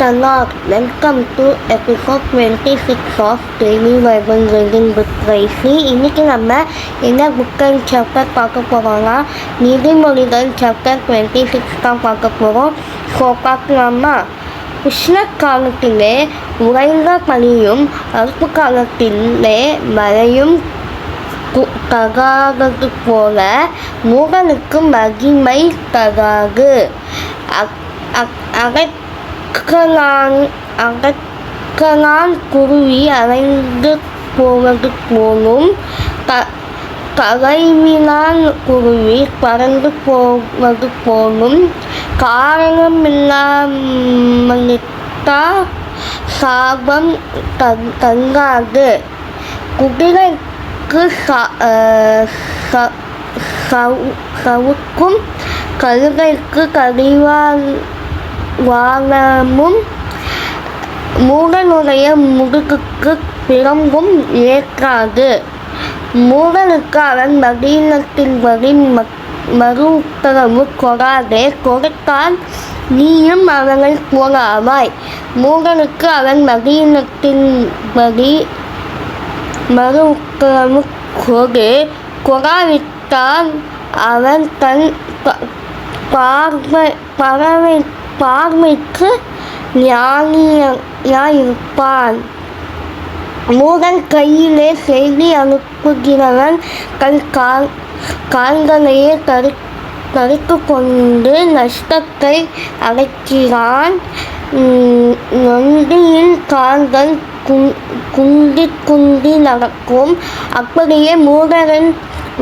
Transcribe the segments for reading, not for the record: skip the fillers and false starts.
Talk. Welcome to episode 26 of Daily Bible Reading with Tracy. இன்னைக்கு நம்ம என்ன book and chapter பார்க்க போகிறோம்னா நீதிமொழிகள் சாப்டர் 26 தான் பார்க்க போகிறோம். ஸோ பார்க்கலாமா? உஷ்ண காலத்திலே உறைந்த பனியும் அறுப்பு காலத்திலே மழையும் தகாதது போல மூடனுக்கு மகிமை தகாது. அகக்கலான் குருவி அலைந்து போவது போலும் தலைவினான் குருவி பறந்து போவது போலும் காரணமில்லாமலிட்டா சாபம் தங்காது. குதிரைக்கு சவுக்கும் கழுதைக்கு கடிவாளமும் மூடனுடைய முதுகுக்கு பிரம்பும் ஏற்காது. மூடனுக்கு அவன் மதீனத்தின்படி மறு உத்தரவு கொடாதே, கொடுத்தால் நீயும் அவனை போலாவாய். மூடனுக்கு அவன் மதீனத்தின்படி மறு உத்தரவு கொடாவிட்டால் அவன் தன் பார்வைக்கு ஞானியாயிருப்பான். மூடன் கையிலே செய்தி அனுப்புகிறவன் தன் கால்களையே தரித்து கொண்டு நஷ்டத்தை அடைக்கிறான். நொண்டியின் கால்கள் குந்தி நடக்கும். அப்படியே மூடரின்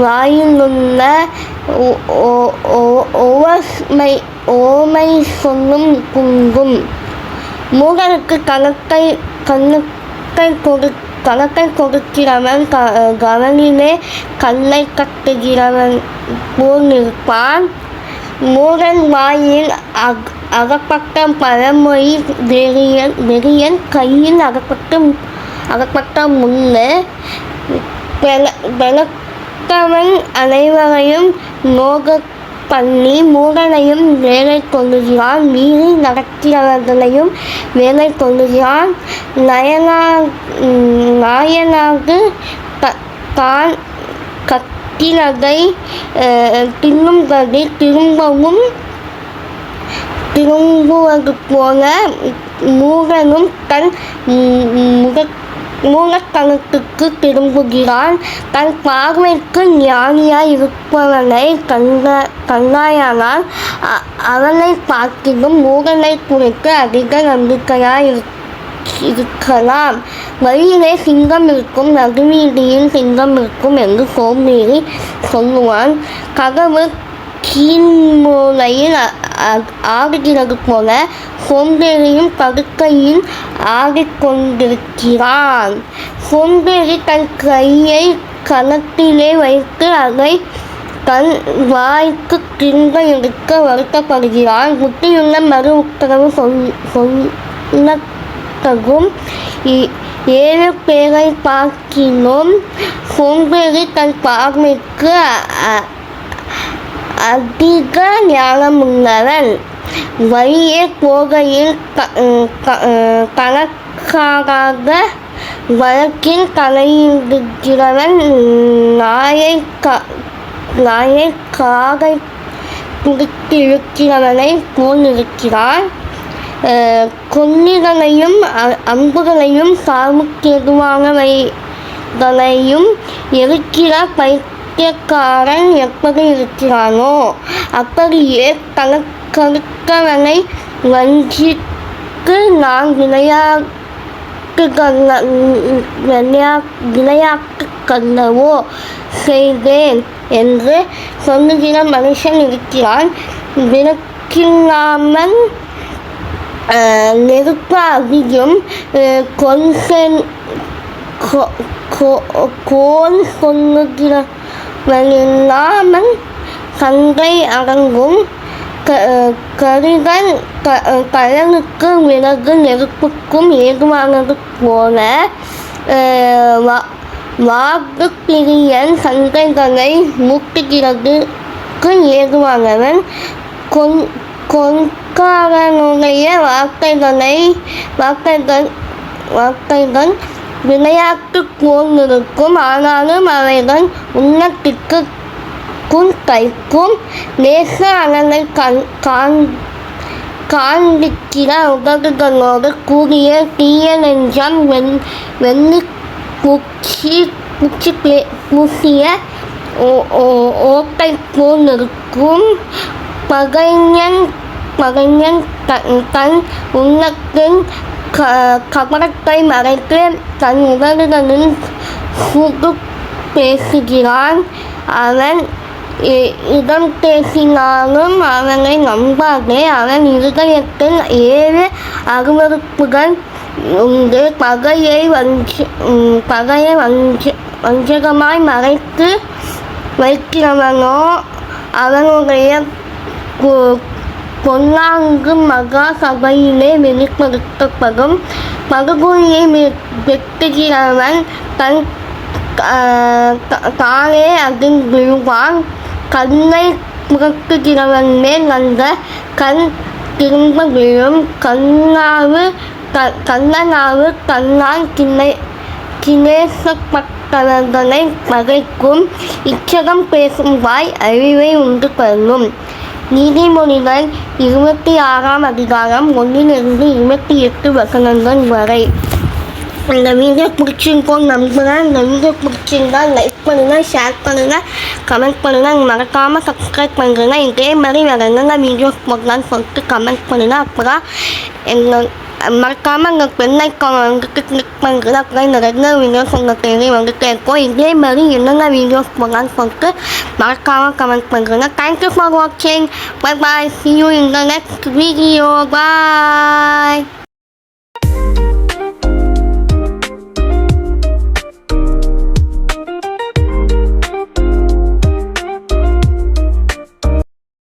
வாயிலுள்ள ஓமை சொல்லும் குங்கும். மூடனுக்கு கணக்கை கொடுக்கிறவன் கவனிலே கல்லை கட்டுகிறவன் போல் இருப்பான். மூடன் வாயில் அகப்பட்ட பழமொழி வெறியன் கையில் அகப்பட்ட முள்ளு. பெலத்தவன் அனைவரையும் நோக பண்ணி மூடனையும் வேலை கொள்ளுகிறான். மீறி நடக்கிறவர்களையும் வேலை கொள்ளுகிறான். நாயனாக தான் கத்தினதை தின்னும்படி திரும்புவது போல மூடனும் தன் மூலத்தனத்துக்கு திரும்புகிறான். தன் பார்வைக்கு ஞானியாய் இருப்பவனை கண்டாயானால் அவனை பார்க்கிலும் மூடனை குறித்து அதிக நம்பிக்கையாய் இருக்கலாம். வழியிலே சிங்கம் இருக்கும், நடுவீதியில் சிங்கம் இருக்கும் என்று சோம்பேறி சொல்லுவான். கதவு கீழ்மூலையில் ஆடுகிறது போல சோம்பேறியும் படுக்கையில் ஆடிக்கொண்டிருக்கிறான். சோம்பேறி தன் கையை கணத்திலே வைத்து அதை தன் வாய்க்கு திரும்ப எடுக்க வருத்தப்படுகிறான். புத்தியுள்ள மறு உத்தரவு சொல்லத்தகும். 7 பேரை பார்க்கிலும் சோம்பேறி தன் பார்வைக்கு அதிக ஞானமுள்ளவன். வழியே போகையில் கணக்காக வழக்கில் தலையிடுகிறவன் நாயை காகை பிடித்து இழுக்கிறவனை போல் இருக்கிறான். கொல்லிகளையும் அம்புகளையும் சாவுக்கேதுவானவைகளையும் எரிக்கிற பைத்தியக்காரன் எப்படி இருக்கிறானோ அப்படியே கணக்கவனை வஞ்சித்து நான் விளையாட்டுக்கல்லவோ செய்தேன் என்று சொல்லுகிற மனுஷன் இருக்கிறான். விளக்கில்லாமல் நெருப்பு அதிகம் கோல் சொல்லுகிறவனில்லாமல் சந்தை அடங்கும். கரிகள் கழலுக்கு விறகு நெருப்புக்கும் ஏதுவானது போல வாக்குப்பிரியன் சந்தைகளை மூட்டுகிறதுக்கு ஏதுவானவன். கொண்காரனுடைய வார்த்தைகள் விளையாட்டு போல் இருக்கும். ஆனாலும் அவைகள் உள்ளத்திற்கு கைக்கும் நேச அனலை காண்பிக்கிற உதடுகளோடு கூடிய தீய நெஞ்சம் வெள்ளி பூசிய ஓட்டை போல் இருக்கும். பகைஞன் தன் உள்ளத்தின் கபடத்தை மறைத்து தன் உதடுகளில் சூடு பேசுகிறான். அவன் இடம் பேசினாலும் அவனை நம்பாதே. அவன் இருதயத்தில் 7 அருவருப்புகள் உண்டு. பகையை வஞ்சகமாய் மறைத்து வைக்கிறவனோ அவனுடைய பொல்லாங்கு மகா சபையிலே வெளிப்படுத்தப்படும். படுகொலியை வெட்டுகிறவன் தன் தானே அதில் விழுவான். கண்ணை புரட்டுகிறவன் மேல் அந்த கண் திரும்ப விழும். கள்ளனாவு தன்னால் கிளேசப்பட்டவர்களை பகைக்கும். இச்சகம் பேசும் வாய் அழிவை உண்டு பண்ணும். நீதிமொழிகள் 26ஆம் அதிகாரம் 1 to 28 வசனங்கள் வரை. இந்த வீடியோ பிடிச்சிருக்கோம் நம்புகிறேன். இந்த வீடியோ பிடிச்சிருந்தா லைக் பண்ணுங்கள், ஷேர் பண்ணுங்கள், கமெண்ட் பண்ணுங்கள். மறக்காமல் சப்ஸ்கிரைப் பண்ணுறேங்க. இதே மாதிரி வேறு என்னென்ன வீடியோஸ் போடலான்னு சொல்லிட்டு கமெண்ட் பண்ணுங்கள். அப்புறம் மறக்காமல் எங்கள் பெண் ஐக்கான் வந்துட்டு கிளிக் பண்ணுறது. அப்புறம் இந்த ரெகுலர் வீடியோஸ் உங்கள் தேடி வந்துட்டே இருக்கும். இதே மாதிரி என்னென்ன வீடியோஸ் போடலான்னு சொல்லிட்டு மறக்காமல் கமெண்ட் பண்ணுறேங்க. தேங்க்யூ ஃபார் வாட்சிங். Bye bye. See you in the next video. Bye.